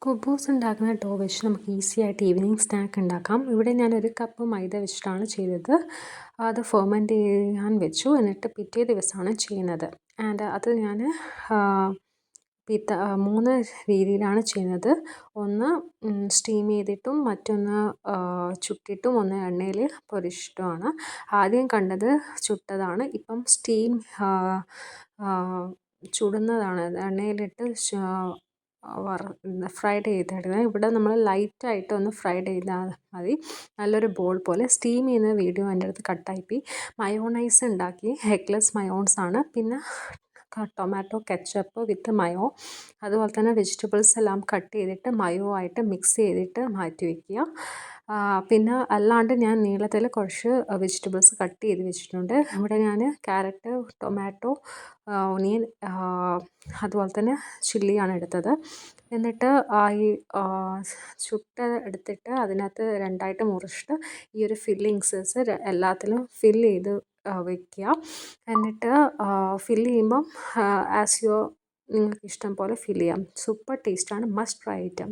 കുബൂസ് ഉണ്ടാക്കുന്ന ഡോ വെച്ച് നമുക്ക് ഈസി ആയിട്ട് ഈവനിങ് സ്നാക്ക് ഉണ്ടാക്കാം. ഇവിടെ ഞാൻ 1 കപ്പ് മൈദ വെച്ചിട്ടാണ് ചെയ്തത്. അത് ഫെർമെൻറ്റ് ചെയ്യാൻ വെച്ചു. എന്നിട്ട് പിറ്റേ ദിവസമാണ് ചെയ്യുന്നത്. അത് ഞാൻ 3 രീതിയിലാണ് ചെയ്യുന്നത്. ഒന്ന് സ്റ്റീം ചെയ്തിട്ടും മറ്റൊന്ന് ചുട്ടിട്ടും ഒന്ന് എണ്ണയിൽ പൊരിച്ചിട്ടുമാണ്. ആദ്യം കണ്ടത് ചുട്ടതാണ്. ഇപ്പം സ്റ്റീം ചുടുന്നതാണ് എണ്ണയിലിട്ട് ഫ്രൈഡ് ചെയ്തെടുക്കുന്നത്. ഇവിടെ നമ്മൾ ലൈറ്റായിട്ട് ഒന്ന് ഫ്രൈഡ് ചെയ്താൽ മതി. നല്ലൊരു ബോൾ പോലെ. സ്റ്റീം ചെയ്യുന്ന വീഡിയോ എൻ്റെ അടുത്ത് കട്ടായിപ്പോയി. മയോണൈസ് ഉണ്ടാക്കി. എഗ്ലെസ് മയോൺസ് ആണ്. പിന്നെ ടൊമാറ്റോ കെച്ചപ്പ് വിത്ത് മയോ, അതുപോലെ തന്നെ വെജിറ്റബിൾസ് എല്ലാം കട്ട് ചെയ്തിട്ട് മയോ ആയിട്ട് മിക്സ് ചെയ്തിട്ട് മാറ്റി വയ്ക്കുക. പിന്നെ അല്ലാണ്ട് ഞാൻ നീളത്തിൽ കുറച്ച് വെജിറ്റബിൾസ് കട്ട് ചെയ്ത് വെച്ചിട്ടുണ്ട്. ഇവിടെ ഞാൻ ക്യാരറ്റ്, ടൊമാറ്റോ, ഒനിയൻ, അതുപോലെ തന്നെ ചില്ലിയാണ് എടുത്തത്. എന്നിട്ട് ഈ എടുത്തിട്ട് അതിനകത്ത് 2ആയിട്ട് മുറിച്ചിട്ട് ഈ ഒരു ഫില്ലിങ്സസ് എല്ലാത്തിലും ഫില്ല് ചെയ്ത് വയ്ക്കുക. എന്നിട്ട് ഫില്ല് ചെയ്യുമ്പം നിങ്ങൾക്ക് ഇഷ്ടം പോലെ ഫില്ല് ചെയ്യാം. സൂപ്പർ ടേസ്റ്റാണ്. Must try item.